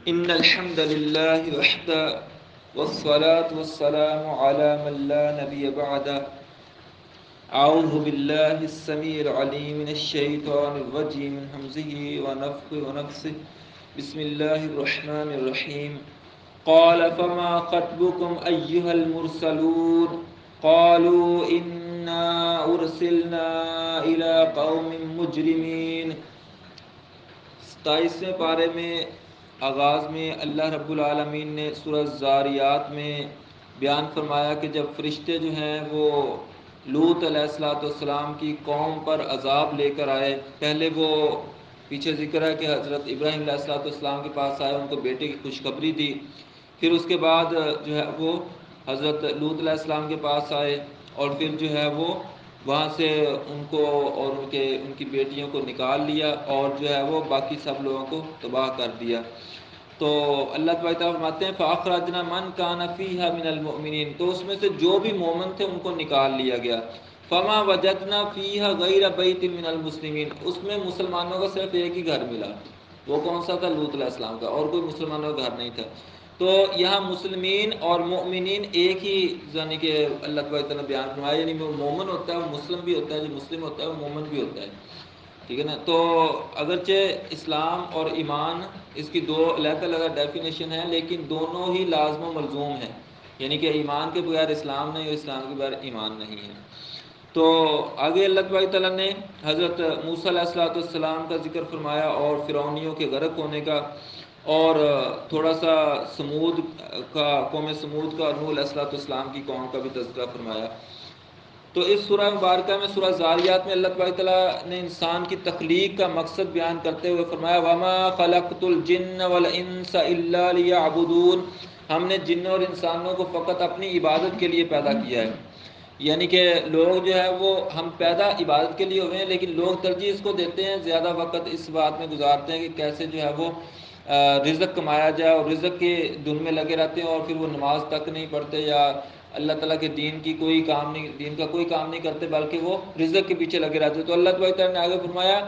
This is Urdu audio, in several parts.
إن الحمد لله وحده والصلاة والسلام على من لا نبي بعده. أعوذ بالله السميع العليم من الشيطان الرجيم من همزه ونفخه ونفسه. بسم الله الرحمن الرحيم. قال فما خطبكم أيها المرسلون قالوا إنا أرسلنا إلى قوم مجرمين. 27ویں پارے میں آغاز میں اللہ رب العالمین نے سورہ زاریات میں بیان فرمایا کہ جب فرشتے جو ہیں وہ لوط علیہ السلام کی قوم پر عذاب لے کر آئے، پہلے وہ پیچھے ذکر ہے کہ حضرت ابراہیم علیہ السلام کے پاس آئے، ان کو بیٹے کی خوشخبری دی، پھر اس کے بعد جو ہے وہ حضرت لوط علیہ السلام کے پاس آئے اور پھر جو ہے وہ وہاں سے ان کو اور ان کی بیٹیوں کو نکال لیا اور جو ہے وہ باقی سب لوگوں کو تباہ کر دیا۔ تو اللہ تعالیٰ فرماتے ہیں فَأَخْرَجْنَا مَنْ كَانَ فِيهَا مِنَ الْمُؤْمِنِينَ، تو اس میں سے جو بھی مومن تھے ان کو نکال لیا گیا۔ فَمَا وَجَدْنَا فِيهَا غَيْرَ بَيْتٍ مِنَ الْمُسْلِمِينَ، اس میں مسلمانوں کا صرف ایک ہی گھر ملا، وہ کون سا تھا؟ لوط علیہ السلام کا، اور کوئی مسلمانوں کا گھر نہیں تھا۔ تو یہاں مسلمین اور مؤمنین ایک ہی یعنی کہ اللہ تعالیٰ نے بیان فرمایا، یعنی وہ مومن ہوتا ہے وہ مسلم بھی ہوتا ہے، جو مسلم ہوتا ہے وہ مومن بھی ہوتا ہے، ٹھیک ہے نا۔ تو اگرچہ اسلام اور ایمان اس کی دو علیحدہ ڈیفینیشن ہے، لیکن دونوں ہی لازم و ملزوم ہیں، یعنی کہ ایمان کے بغیر اسلام نہیں اور اسلام کے بغیر ایمان نہیں ہے۔ تو آگے اللہ تعالیٰ نے حضرت موسیٰ علیہ السلام کا ذکر فرمایا اور فرعونیوں کے غرق ہونے کا، اور تھوڑا سا سمود کا، قوم سمود کا اور نوح علیہ السلام کی قوم کا بھی تذکرہ فرمایا۔ تو اس سورہ مبارکہ میں سورہ زاریات میں اللہ تعالیٰ نے انسان کی تخلیق کا مقصد بیان کرتے ہوئے فرمایا وَمَا خَلَقْتُ الْجِنَّ وَالْإِنسَ إِلَّا لِيَعْبُدُونَ، ہم نے جنوں اور انسانوں کو فقط اپنی عبادت کے لیے پیدا کیا ہے۔ یعنی کہ لوگ جو ہے وہ ہم پیدا عبادت کے لیے ہوئے ہیں، لیکن لوگ ترجیح اس کو دیتے ہیں، زیادہ وقت اس بات میں گزارتے ہیں کہ کیسے جو ہے وہ رزق کمایا جائے، اور رزق کے دھن میں لگے رہتے ہیں، اور پھر وہ نماز تک نہیں پڑھتے یا اللہ تعالیٰ کے دین کا کوئی کام نہیں کرتے، بلکہ وہ رزق کے پیچھے لگے رہتے ہیں۔ تو اللہ تعالیٰ نے آگے فرمایا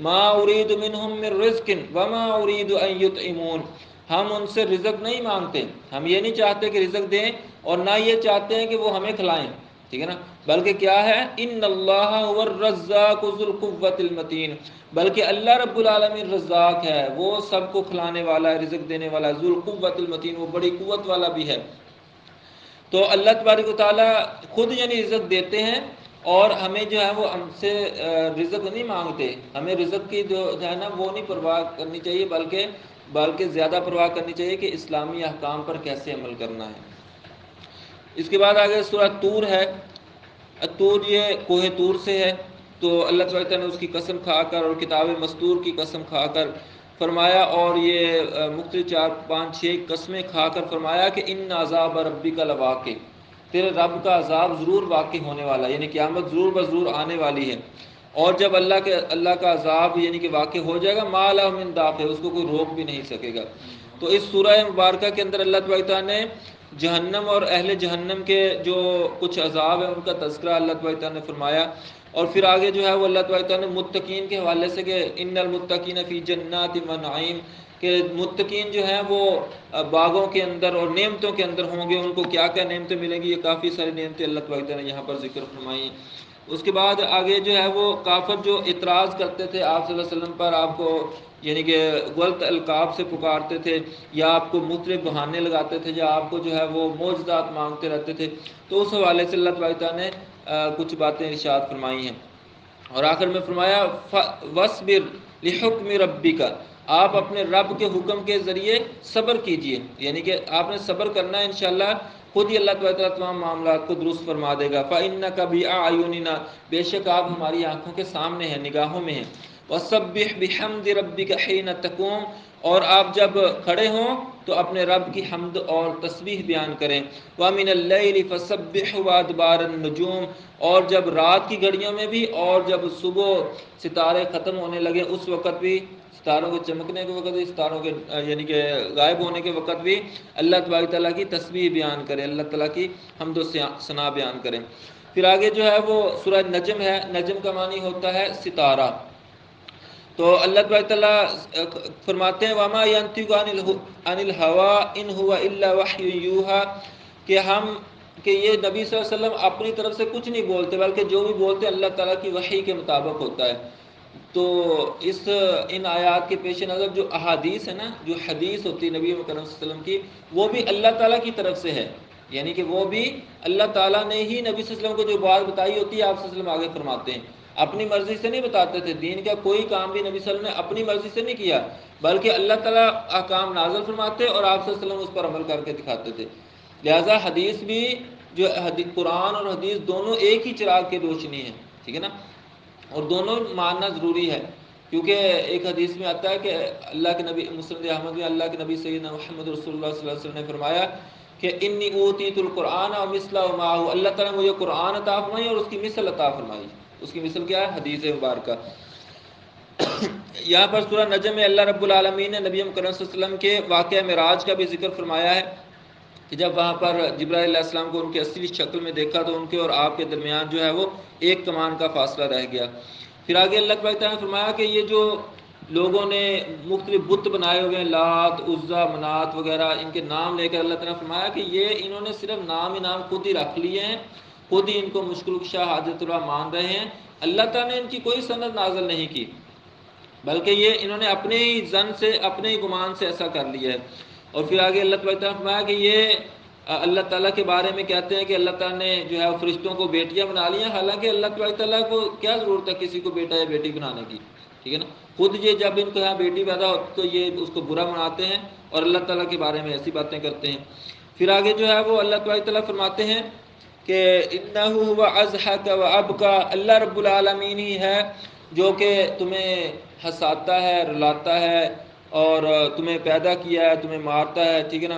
ما اريد منهم من رزق وما اريد ان يطعمون، ہم ان سے رزق نہیں مانگتے، ہم یہ نہیں چاہتے کہ رزق دیں اور نہ یہ چاہتے ہیں کہ وہ ہمیں کھلائیں، ٹھیک ہے نا، بلکہ کیا ہے ان اللہ هو الرزاق ذو القوۃ المتین، بلکہ اللہ رب العالمین رزاق ہے، وہ سب کو کھلانے والا ہے، رزق دینے والا ہے، ذو القوۃ المتین، وہ بڑی قوت والا بھی ہے۔ تو اللہ تبارک و تعالیٰ خود یعنی رزق دیتے ہیں، اور ہمیں جو ہے وہ ہم سے رزق نہیں مانگتے، ہمیں رزق کی جو ہے نا وہ نہیں پرواہ کرنی چاہیے، بلکہ زیادہ پرواہ کرنی چاہیے کہ اسلامی احکام پر کیسے عمل کرنا ہے۔ اس کے بعد آگے سورہ طور ہے، طور یہ کوہ طور سے ہے، تو اللہ تعالیٰ نے اس کی قسم کھا کر اور کتاب مستور کی قسم کھا کر فرمایا، اور یہ مختلف 4 5 6 قسمیں کھا کر فرمایا کہ ان عذاب ربک لواقع، تیرے رب کا عذاب ضرور واقع ہونے والا ہے، یعنی قیامت ضرور بضرور آنے والی ہے، اور جب اللہ کا عذاب یعنی کہ واقع ہو جائے گا ما لہ من دافع، اس کو کوئی روک بھی نہیں سکے گا۔ تو اس سورہ مبارکہ کے اندر اللہ تعالیٰ نے جہنم اور اہل جہنم کے جو کچھ عذاب ہیں ان کا تذکرہ اللہ تعالیٰ نے فرمایا، اور پھر آگے جو ہے وہ اللہ تعالیٰ نے متقین کے حوالے سے کہ ان المتقین فی جنات و نعیم، کہ متقین جو ہیں وہ باغوں کے اندر اور نعمتوں کے اندر ہوں گے، ان کو کیا کیا نعمتیں ملیں گی، یہ کافی ساری نعمتیں اللہ تعالیٰ نے یہاں پر ذکر فرمائی۔ اس کے بعد آگے جو ہے وہ کافر جو اعتراض کرتے تھے آپ صلی اللہ علیہ وسلم پر، آپ کو یعنی کہ غلط القاب سے پکارتے تھے یا آپ کو مختلف بہانے لگاتے تھے یا آپ کو جو ہے وہ معجزات مانگتے رہتے تھے، تو اس حوالے سے اللہ تعالیٰ نے کچھ باتیں ارشاد فرمائی ہیں، اور آخر میں فرمایا وَاصْبِرْ لِحُکْمِ رَبِّکَ، آپ اپنے رب کے حکم کے ذریعے صبر کیجئے، یعنی کہ آپ نے صبر کرنا ہے، انشاءاللہ خود ہی اللہ تعالیٰ تمام معاملات کو درست فرما دے گا۔ فَإِنَّكَ بِأَعْيُنِنَا، بے شک آپ ہماری آنکھوں کے سامنے ہیں، نگاہوں میں ہیں۔ وَسَبِّحْ بِحَمْدِ رَبِّكَ حِينَ تَقُومُ، اور آپ جب کھڑے ہوں تو اپنے رب کی حمد اور تسبیح بیان کریں۔ وَمِنَ اللَّيْلِ فَسَبِّحْهُ وَأَدْبَارَ النُّجُومِ، اور جب رات کی گھڑیوں میں بھی، اور جب صبح ستارے ختم ہونے لگے اس وقت بھی، ستاروں کے چمکنے کے وقت بھی، ستاروں کے یعنی کہ غائب ہونے کے وقت بھی اللہ تبارک تعالیٰ کی تسبیح بیان کریں، اللہ تعالیٰ کی حمد و ثنا بیان کریں۔ پھر آگے جو ہے وہ سورہ نجم ہے، نجم کا معنی ہوتا ہے ستارہ۔ تو اللہ تبارک تعالیٰ فرماتے ہیں وما ينطق عن الهوى ان هو الا وحی یوحى کہ یہ نبی صلی اللہ علیہ وسلم اپنی طرف سے کچھ نہیں بولتے، بلکہ جو بھی بولتے اللہ تعالیٰ کی وحی کے مطابق ہوتا ہے۔ تو ان آیات کے پیش نظر جو احادیث ہے نا، جو حدیث ہوتی ہے نبی مکرم صلی اللہ علیہ وسلم کی، وہ بھی اللہ تعالیٰ کی طرف سے ہے، یعنی کہ وہ بھی اللہ تعالیٰ نے ہی نبی صلی اللہ علیہ وسلم کو جو بات بتائی ہوتی ہے آپ صلی اللہ علیہ وسلم آگے فرماتے ہیں، اپنی مرضی سے نہیں بتاتے تھے۔ دین کا کوئی کام بھی نبی صلی اللہ علیہ وسلم نے اپنی مرضی سے نہیں کیا، بلکہ اللہ تعالیٰ احکام نازل فرماتے اور آپ صلی اللہ علیہ وسلم اس پر عمل کر کے دکھاتے تھے۔ لہٰذا حدیث بھی جو قرآن اور حدیث دونوں ایک ہی چراغ کی روشنی ہے، ٹھیک ہے نا، اور دونوں ماننا ضروری ہے، کیونکہ ایک حدیث میں آتا ہے کہ اللہ کے نبی مسند احمد میں اللہ کے نبی سیدنا محمد رسول اللہ صلی اللہ علیہ وسلم نے فرمایا کہ انی اوتیت القرآن و مثلہ معہ، اللہ تعالیٰ نے مجھے قرآن عطا فرمائی اور اس کی مثل عطا فرمائی۔ اس کی مثل کیا ہے؟ حدیث مبارکہ۔ یہاں پر سورہ نجم میں اللہ رب العالمین نے نبی کریم صلی اللہ علیہ وسلم کے واقعہ معراج کا بھی ذکر فرمایا ہے کہ جب وہاں پر جبرائیل علیہ السلام کو ان کی اصلی شکل میں دیکھا تو ان کے اور آپ کے درمیان جو ہے وہ ایک کمان کا فاصلہ رہ گیا۔ پھر آگے اللہ تعالیٰ نے فرمایا کہ یہ جو لوگوں نے مختلف بت بنائے ہوئے ہیں، لات، عزا، منات وغیرہ، ان کے نام لے کر اللہ تعالیٰ نے فرمایا کہ یہ انہوں نے صرف نام ہی نام خود ہی رکھ لیے ہیں، خود ہی ان کو مشکل کشا حاجت اللہ مان رہے ہیں، اللہ تعالیٰ نے ان کی کوئی سند نازل نہیں کی، بلکہ یہ انہوں نے اپنے ہی ظن سے، اپنے ہی گمان سے ایسا کر لیا ہے۔ اور پھر آگے اللہ تعالیٰ نے فرمایا کہ یہ اللہ تعالیٰ کے بارے میں کہتے ہیں کہ اللہ تعالیٰ نے جو ہے فرشتوں کو بیٹیاں بنا لی ہیں، حالانکہ اللہ تعالیٰ کو کیا ضرورت ہے کسی کو بیٹا یا بیٹی بنانے کی، ٹھیک ہے نا، خود یہ جب ان کو یہاں بیٹی پیدا ہوتی تو یہ اس کو برا بناتے ہیں اور اللہ تعالیٰ کے بارے میں ایسی باتیں کرتے ہیں۔ پھر آگے جو ہے وہ اللہ تعالیٰ فرماتے ہیں کہ انہ هو اضحک و ابکا، اللہ رب العالمین ہی ہے جو کہ تمہیں ہنساتا ہے، رلاتا ہے اور تمہیں پیدا کیا ہے، تمہیں مارتا ہے، ٹھیک ہے نا،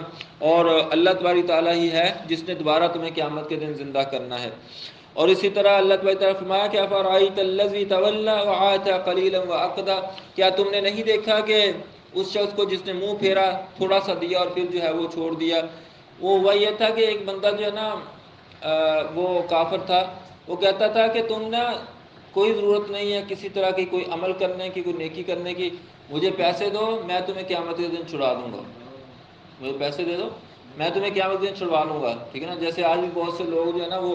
اور اللہ تبارک تعالیٰ ہی ہے جس نے دوبارہ تمہیں قیامت کے دن زندہ کرنا ہے۔ اور اسی طرح اللہ تبارک تعالیٰ فرمایا کہ افرأیت الذی تولی وآتی قلیلا واکدا، کیا تم نے نہیں دیکھا کہ اس شخص کو جس نے منہ پھیرا، تھوڑا سا دیا اور پھر جو ہے وہ چھوڑ دیا۔ وہ ہوا یہ تھا کہ ایک بندہ جو ہے نا وہ کافر تھا، وہ کہتا تھا کہ تم نا کوئی ضرورت نہیں ہے کسی طرح کی کوئی عمل کرنے کی، کوئی نیکی کرنے کی، مجھے پیسے دو میں تمہیں قیامت کے دن چھڑا دوں گا، مجھے پیسے دے دو میں تمہیں قیامت کے دن چھڑوا لوں گا، ٹھیک ہے نا۔ جیسے آج بھی بہت سے لوگ جو ہے نا وہ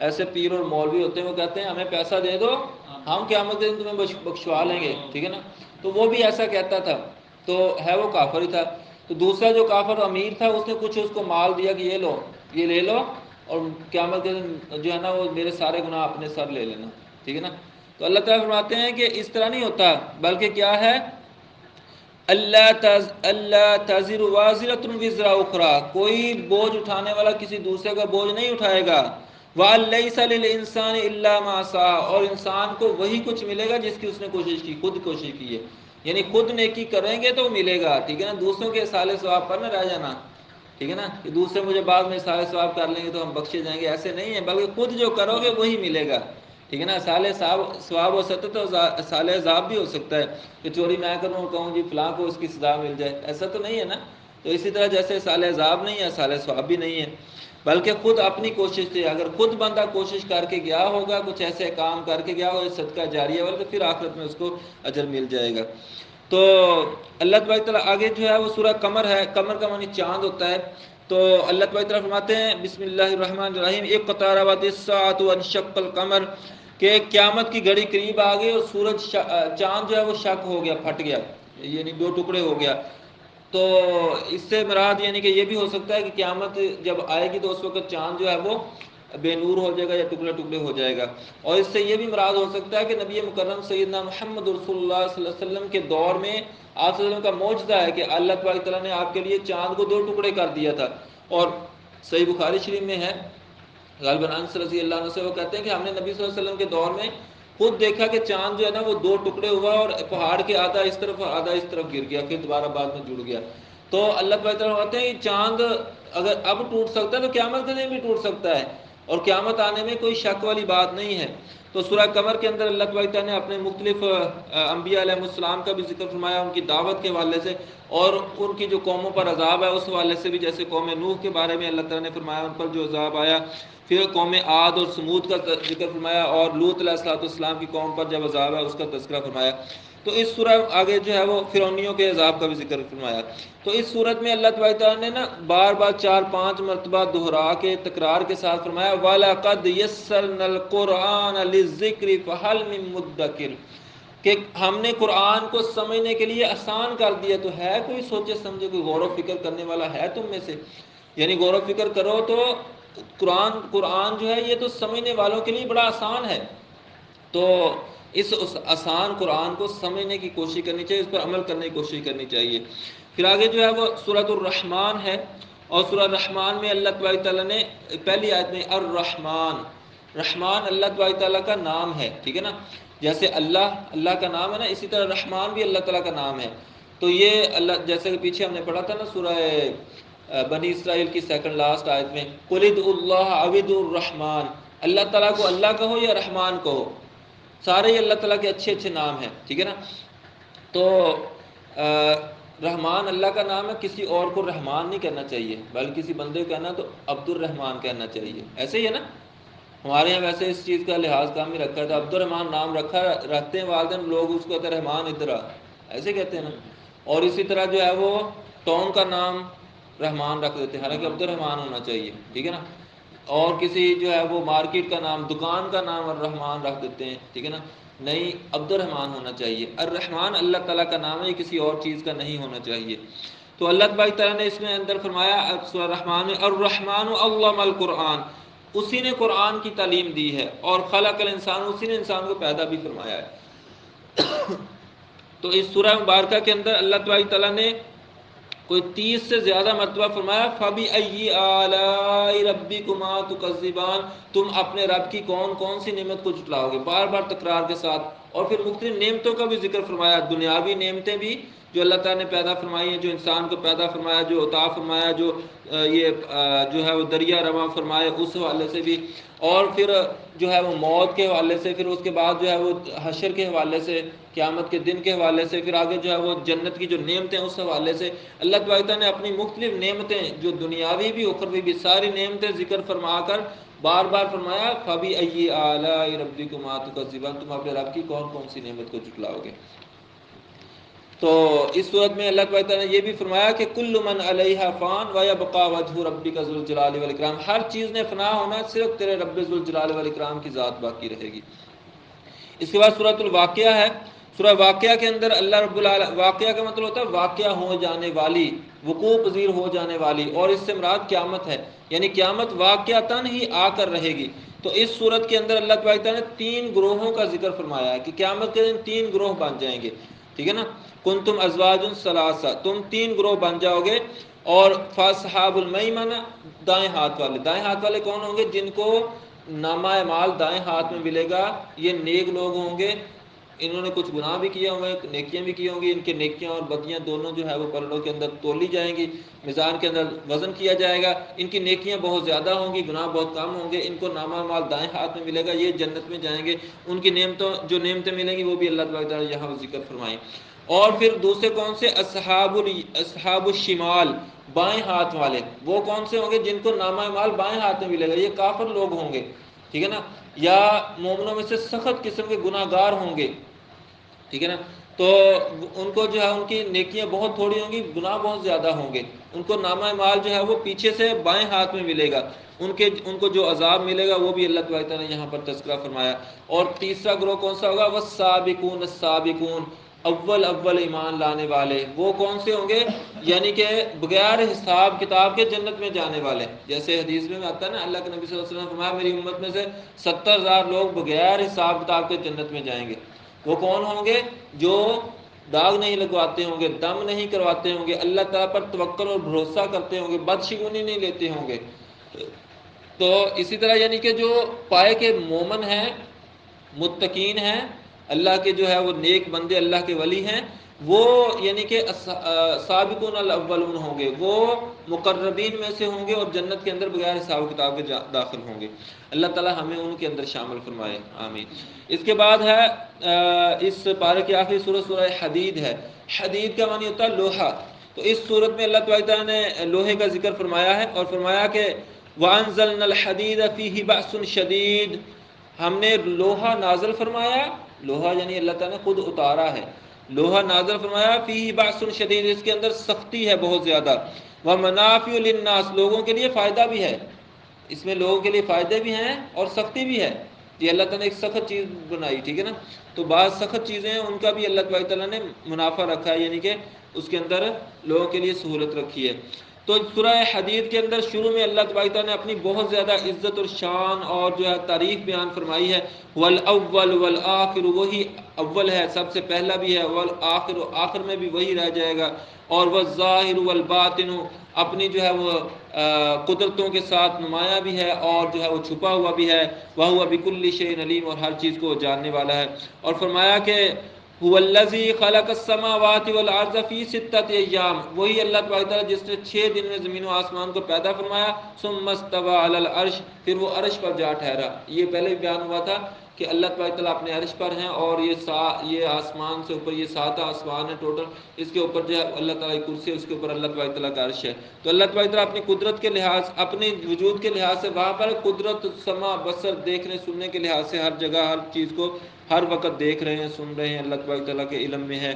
ایسے پیر اور مولوی ہوتے ہیں، وہ کہتے ہیں ہمیں پیسہ دے دو ہم قیامت کے دن تمہیں بخشوا لیں گے، ٹھیک ہے نا، تو وہ بھی ایسا کہتا تھا، تو ہے وہ کافر ہی تھا۔ تو دوسرا جو کافر امیر تھا اس نے کچھ اس کو مال دیا کہ یہ لو، یہ لے لو اور قیامت کے دن جو ہے نا وہ میرے سارے گناہ اپنے سر لے لینا، ٹھیک ہے نا۔ تو اللہ تعالیٰ فرماتے ہیں کہ اس طرح نہیں ہوتا، بلکہ کیا ہے، اللہ تزر وازرۃ وزر اخری، کوئی بوجھ اٹھانے والا کسی دوسرے کا بوجھ نہیں اٹھائے گا، وَلَيْسَ لِلْإِنسَانِ إِلَّا مَا سَعَى، اور انسان کو وہی کچھ ملے گا جس کی اس نے کوشش کی، خود کوشش کی ہے، یعنی خود نیکی کریں گے تو ملے گا، ٹھیک ہے نا، دوسروں کے اصالِ ثواب پر نہ رہ جانا، ٹھیک ہے نا، کہ دوسرے مجھے بعد میں اصالِ ثواب کر لیں گے تو ہم بخشے جائیں گے، ایسے نہیں ہے، بلکہ خود جو کرو گے وہی ملے گا، ٹھیک ہے نا۔ اصالِ ثواب ہو سکتا ہے تو اصالِ عذاب بھی ہو سکتا ہے، کہ چوری میں کروں کہوں جی فلاں کو اس کی سزا مل جائے، ایسا تو نہیں ہے نا۔ تو اسی طرح جیسے اصالِ عذاب نہیں ہے اصالِ ثواب بھی نہیں ہے، بلکہ خود اپنی کوشش سے، اگر خود بندہ کوشش کر کے گیا ہوگا، کچھ ایسے کام کر کے گیا ہوگا صدقہ جاریہ والا، تو پھر آخرت میں اس کو اجر مل جائے گا۔ تو اللہ تبارک تعالیٰ آگے جو ہے وہ سورہ قمر ہے، قمر کا معنی چاند ہوتا ہے، تو اللہ تبارک تعالیٰ فرماتے ہیں بسم اللہ الرحمن الرحیم اقتربت الساعۃ وانشق القمر، کہ قیامت کی گھڑی قریب آ گئی اور سورج چاند جو ہے وہ شق ہو گیا، پھٹ گیا، یعنی دو ٹکڑے ہو گیا۔ تو اس سے مراد یعنی کہ یہ بھی ہو سکتا ہے کہ قیامت جب آئے گی تو اس وقت چاند جو ہے وہ بے نور ہو جائے گا یا ٹکڑے ٹکڑے ہو جائے گا، اور اس سے یہ بھی مراد ہو سکتا ہے کہ نبی مکرم سیدنا محمد رسول اللہ صلی اللہ علیہ وسلم کے دور میں آپ صلی اللہ علیہ وسلم کا معجزہ ہے کہ اللہ تبارک تعالیٰ نے آپ کے لیے چاند کو دو ٹکڑے کر دیا تھا۔ اور صحیح بخاری شریف میں ہے غالباً انس رضی اللہ عنہ سے وہ کہتے ہیں کہ ہم نے نبی صلی اللہ علیہ وسلم کے دور میں خود دیکھا کہ چاند جو ہے نا وہ دو ٹکڑے ہوا اور پہاڑ کے آدھا اس طرف اور آدھا اس طرف گر گیا، پھر دوبارہ بعد میں جڑ گیا۔ تو اللہ تعالیٰ ہوتے ہیں کہ چاند اگر اب ٹوٹ سکتا ہے تو قیامت کے دن بھی ٹوٹ سکتا ہے، اور قیامت آنے میں کوئی شک والی بات نہیں ہے۔ تو سورہ قمر کے اندر اللہ تعالیٰ نے اپنے مختلف انبیاء علیہ السلام کا بھی ذکر فرمایا، ان کی دعوت کے حوالے سے اور ان کی جو قوموں پر عذاب ہے اس حوالے سے بھی، جیسے قوم نوح کے بارے میں اللہ تعالیٰ نے فرمایا ان پر جو عذاب آیا، پھر قوم عاد اور سمود کا ذکر فرمایا، اور لوط علیہ السلام کی قوم پر جب عذاب ہے اس کا تذکرہ فرمایا۔ تو اس سورہ آگے جو ہے وہ فرعونیوں کے عذاب کا بھی ذکر فرمایا. تو اس صورت میں اللہ تبارک تعالیٰ نے نا بار بار 4-5 مرتبہ دہرا کے تکرار کے ساتھ فرمایا وَلَقَدْ يَسَّرْنَا الْقُرْآنَ لِلذِّكْرِ فَهَلْ مِن مُدَّكِرٍ، کہ ہم نے قرآن کو سمجھنے کے لیے آسان کر دیا، تو ہے کوئی سوچے سمجھے، کوئی غور و فکر کرنے والا ہے تم میں سے؟ یعنی غور و فکر کرو تو قرآن جو ہے یہ تو سمجھنے والوں کے لیے بڑا آسان ہے. تو اس آسان قرآن کو سمجھنے کی کوشش کرنی چاہیے، اس پر عمل کرنے کی کوشش کرنی چاہیے. پھر آگے جو ہے وہ سورۃ الرحمن ہے، اور سورۃ الرحمن میں اللہ تبارک تعالیٰ نے پہلی آیت میں الرحمن، رحمان اللہ تبارک تعالیٰ کا نام ہے، ٹھیک ہے نا، جیسے اللہ کا نام ہے نا، اسی طرح رحمان بھی اللہ تعالیٰ کا نام ہے. تو یہ اللہ، جیسے کہ پیچھے ہم نے پڑھا تھا نا سورہ بنی اسرائیل کی سیکنڈ لاسٹ آیت میں قُلِ ادْعُوا اللَّهَ أَوِ ادْعُوا الرَّحْمَٰنَ، اللہ تعالیٰ کو اللہ کہو یا رحمان کہو، سارے ہی اللہ تعالیٰ کے اچھے اچھے نام ہیں، ٹھیک ہے نا. تو رحمان اللہ کا نام ہے، کسی اور کو رحمان نہیں کہنا چاہیے، بلکہ کسی بندے کو کہنا تو عبد الرحمان کہنا چاہیے. ایسے ہی ہے نا، ہمارے یہاں ویسے اس چیز کا لحاظ کام ہی رکھا ہے، تو عبد الرحمان نام رکھتے ہیں والدین، لوگ اس کو کہتے ہیں رحمان ادھر آ، ایسے کہتے ہیں نا. اور اسی طرح جو ہے وہ ٹون کا نام رحمان رکھ دیتے ہیں، حالانکہ عبد الرحمان ہونا چاہیے، ٹھیک ہے نا. اور کسی جو ہے وہ مارکیٹ کا نام، دکان کا نام الرحمان رکھ دیتے ہیں، ٹھیک ہے نا، نہیں، عبد الرحمان ہونا چاہیے. الرحمان اللہ تعالیٰ کا نام ہے، یہ کسی اور چیز کا نہیں ہونا چاہیے. تو اللہ تبارک تعالیٰ نے اس میں اندر فرمایا سورہ الرحمن میں الرحمن علم القرآن، اسی نے قرآن کی تعلیم دی ہے، اور خلق الانسان، اسی نے انسان کو پیدا بھی فرمایا ہے. تو اس سورہ مبارکہ کے اندر اللہ تبارک تعالیٰ نے کوئی 30 سے زیادہ مرتبہ فرمایا فَبِأَيِّ آلَاءِ رَبِّكُمَا تُكَذِّبَانِ، تم اپنے رب کی کون کون سی نعمت کو جھٹلاؤ گے، بار بار تکرار کے ساتھ. اور پھر مختلف نعمتوں کا بھی ذکر فرمایا، دنیاوی نعمتیں بھی جو اللہ تعالیٰ نے پیدا فرمائی ہیں، جو انسان کو پیدا فرمایا، جو عطا فرمایا، جو جو ہے وہ دریا رواں فرمائے، اس حوالے سے بھی. اور پھر جو ہے وہ موت کے حوالے سے، پھر اس کے بعد جو ہے وہ حشر کے حوالے سے، قیامت کے دن کے حوالے سے، پھر آگے جو ہے وہ جنت کی جو نعمتیں اس حوالے سے. اللہ تعالیٰ نے اپنی مختلف نعمتیں جو دنیاوی بھی اخروی بھی ساری نعمتیں ذکر فرما کر بار بار فرمایا فَبِأَيِّ آلَاءِ رَبِّكُمَا تُكَذِّبَانِ، تم اپنے رب کی کون کون سی نعمت کو جھٹلاؤ گے. تو اس صورت میں اللہ تعالیٰ نے یہ بھی فرمایا کہ کل من علیہا فان ویبقى وجہ ربک ذو الجلال والاکرام، ہر چیز نے فنا ہونا، صرف تیرے رب ذو الجلال والاکرام کی ذات باقی رہے گی. اس کے بعد سورۃ الواقعہ ہے. سورہ واقعہ کے اندر اللہ رب العالمین، واقعہ کا مطلب ہوتا ہے واقعہ ہو جانے والی، وقوع پذیر ہو جانے والی، اور اس سے مراد قیامت ہے، یعنی قیامت واقعتاً ہی آ کر رہے گی. تو اس صورت کے اندر اللہ تعالیٰ نے 3 گروہوں کا ذکر فرمایا ہے کہ قیامت کے دن 3 گروہ بن جائیں گے، ٹھیک ہے نا. کنتم ازواج ثلاثہ، تم 3 گروہ بن جاؤ گے. اور فاصحاب المیمنہ، دائیں ہاتھ والے. دائیں ہاتھ والے کون ہوں گے؟ جن کو نامہ اعمال دائیں ہاتھ میں ملے گا، یہ نیک لوگ ہوں گے، انہوں نے کچھ گناہ بھی کیا ہوں گے، نیکیاں بھی کی ہوں گی، ان کے نیکیاں اور بدیاں دونوں جو ہے وہ پلڑوں کے اندر تولی جائیں گی، میزان کے اندر وزن کیا جائے گا. ان کی نیکیاں بہت زیادہ ہوں گی، گناہ بہت کم ہوں گے، ان کو نامہ اعمال دائیں ہاتھ میں ملے گا، یہ جنت میں جائیں گے. ان کی جو نعمتیں ملیں گی وہ بھی اللہ تعالیٰ نے یہاں ذکر فرمائیں. اور پھر دوسرے کون سے؟ اصحاب الشمال، بائیں ہاتھ والے. وہ کون سے ہوں گے؟ جن کو نامہ اعمال بائیں ہاتھ میں ملے گا، یہ کافر لوگ ہوں گے، ٹھیک ہے نا، یا مومنوں میں سے سخت قسم کے گناہ گار ہوں گے، ٹھیک ہے نا. تو ان کو جو ہے ان کی نیکیاں بہت تھوڑی ہوں گی، گناہ بہت زیادہ ہوں گے. ان کو نامہ اعمال جو ہے وہ پیچھے سے بائیں ہاتھ میں ملے گا. ان کو جو عذاب ملے گا وہ بھی اللہ تعالیٰ نے یہاں پر تذکرہ فرمایا. اور تیسرا گروہ کون سا ہوگا؟ والسابقون السابقون، اول ایمان لانے والے. وہ کون سے ہوں گے؟ یعنی کہ بغیر حساب کتاب کے جنت میں جانے والے. جیسے حدیث میں آتا ہے نا، اللہ کے نبی صلی اللہ علیہ وسلم نے فرمایا میری امت میں سے 70,000 لوگ بغیر حساب کتاب کے جنت میں جائیں گے. وہ کون ہوں گے؟ جو داغ نہیں لگواتے ہوں گے، دم نہیں کرواتے ہوں گے، اللہ تعالیٰ پر توکل اور بھروسہ کرتے ہوں گے، بدشگونی نہیں لیتے ہوں گے. تو اسی طرح یعنی کہ جو پائے کے مومن ہیں، متقین ہیں، اللہ کے جو ہے وہ نیک بندے، اللہ کے ولی ہیں، وہ یعنی کہ سابقون الاولون ہوں گے، وہ مقربین میں سے ہوں گے اور جنت کے اندر بغیر حساب کتاب کے داخل ہوں گے. اللہ تعالیٰ ہمیں ان کے اندر شامل فرمائے، آمین. اس کے بعد ہے اس پارے کی آخری سورہ سورہ حدید ہے. حدید کا معنی ہوتا ہے لوہا. تو اس صورت میں اللہ تعالیٰ نے لوہے کا ذکر فرمایا ہے، اور فرمایا کہ وَأَنزَلْنَا الْحَدِيدَ فِيهِ بَأْسٌ شَدِيدٌ، ہم نے لوہا نازل فرمایا. لوہا یعنی اللہ تعالیٰ نے خود اتارا ہے. لوہا نازل فرمایا فیہ بأس شدید، اس کے اندر سختی ہے بہت زیادہ، ومنافع للناس، لوگوں کے لیے فائدہ بھی ہے، اس میں لوگوں کے لیے فائدے بھی ہیں اور سختی بھی ہے. یہ اللہ تعالیٰ نے ایک سخت چیز بنائی، ٹھیک ہے نا. تو بعض سخت چیزیں ہیں ان کا بھی اللہ تبارک تعالیٰ نے منافع رکھا ہے، یعنی کہ اس کے اندر لوگوں کے لیے سہولت رکھی ہے. تو سورہ حدید کے اندر شروع میں اللہ تبارک تعالیٰ نے اپنی بہت زیادہ عزت اور شان اور جو ہے تعریف بیان فرمائی ہے. والاول والآخر، وہی اول ہے، سب سے پہلا بھی ہے، والآخر، آخر میں بھی وہی رہ جائے گا. اور والظاہر والباطن، اپنی جو ہے وہ قدرتوں کے ساتھ نمایاں بھی ہے اور جو ہے وہ چھپا ہوا بھی ہے. وَهُوَ بِكُلِّ شَيْءٍ علیم، اور ہر چیز کو جاننے والا ہے. اور فرمایا کہ هُوَ الَّذِي خَلَقَ السَّمَاوَاتِ وَالْأَرْضَ فِي سِتَّةِ أَيَّامٍ، وہی اللہ تبارک تعالیٰ جس نے 6 دن میں زمین و آسمان کو پیدا فرمایا. ثُمَّ اسْتَوَىٰ عَلَى الْعَرْشِ، پھر وہ عرش پر جا ٹھہرا. یہ پہلے بھی بیان ہوا تھا کہ اللہ تبارک تعالیٰ اپنے عرش پر ہیں، اور یہ آسمان سے اوپر، یہ 7 آسمان ہے ٹوٹل، اس کے اوپر جو ہے اللہ تعالیٰ کی کرسی ہے، اس کے اوپر اللہ تبارک تعالیٰ کا عرش ہے. تو اللہ تبارک تعالیٰ اپنی قدرت کے لحاظ، اپنے وجود کے لحاظ سے وہاں پر قدرت، سمع، بصر، دیکھنے سننے کے لحاظ سے ہر جگہ ہر چیز کو ہر وقت دیکھ رہے ہیں، سن رہے ہیں، اللہ تبارک تعالیٰ کے علم میں ہے.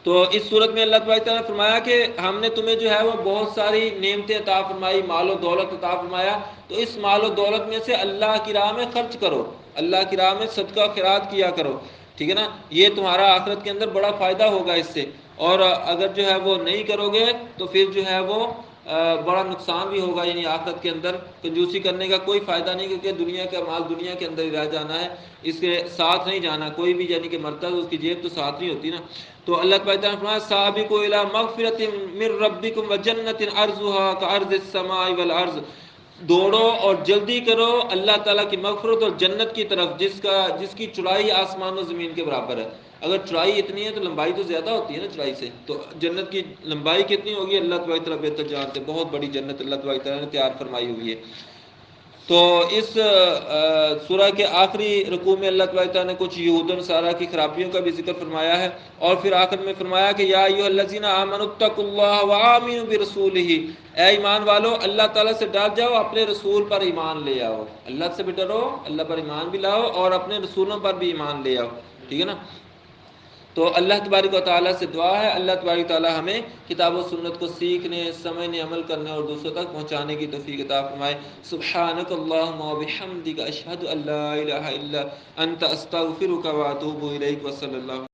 تو اس صورت میں اللہ تبارک تعالیٰ نے فرمایا کہ ہم نے تمہیں جو ہے وہ بہت ساری نعمتیں عطا فرمائی، مال و دولت عطا فرمایا، تو اس مال و دولت میں سے اللہ کی راہ میں خرچ کرو، اللہ کی راہ میں صدقہ خیرات کیا کرو، ٹھیک ہے نا. یہ تمہارا آخرت کے اندر بڑا فائدہ ہوگا اس سے. اور اگر جو ہے وہ نہیں کرو گے تو پھر جو ہے وہ بڑا نقصان بھی ہوگا. یعنی آخرت کے اندر کنجوسی کرنے کا کوئی فائدہ نہیں، کیونکہ دنیا کا مال دنیا کے اندر ہی رہ جانا ہے، اس کے ساتھ نہیں جانا. کوئی بھی یعنی کہ مرتا ہے اس کی جیب تو ساتھ نہیں ہوتی نا. تو اللہ تعالیٰ نے فرمایا سابقوا الی مغفرۃ من ربکم وجنۃ عرضها کعرض السماء والارض، دوڑو اور جلدی کرو اللہ تعالیٰ کی مغفرت اور جنت کی طرف، جس کی چوڑائی آسمان و زمین کے برابر ہے. اگر چوڑائی اتنی ہے تو لمبائی تو زیادہ ہوتی ہے نا چوڑائی سے، تو جنت کی لمبائی کتنی ہوگی اللہ تبارک تعالیٰ بہتر جانتے. بہت بڑی جنت اللہ تبارک تعالیٰ نے تیار فرمائی ہوئی ہے. تو اس سورہ کے آخری رکوع میں اللہ تبارک تعالیٰ نے کچھ یہود و نصارہ کی خرابیوں کا بھی ذکر فرمایا ہے، اور پھر آخر میں فرمایا کہ یا ایھا الذین آمنوا اتقوا اللہ وآمنوا برسولہ، اے ایمان والو اللہ تعالیٰ سے ڈر جاؤ، اپنے رسول پر ایمان لے آؤ. اللہ سے بھی ڈرو، اللہ پر ایمان بھی لاؤ، اور اپنے رسولوں پر بھی ایمان لے آؤ، ٹھیک ہے نا. تو اللہ تبارک و تعالیٰ سے دعا ہے اللہ تبارک و تعالیٰ ہمیں کتاب و سنت کو سیکھنے، سمجھنے، عمل کرنے اور دوسروں تک پہنچانے کی توفیق عطا فرمائے. سبحانک اللہم وبحمدک، اشہد ان لا الہ الا انت، استغفرک واتوب الیک، وصلی اللہ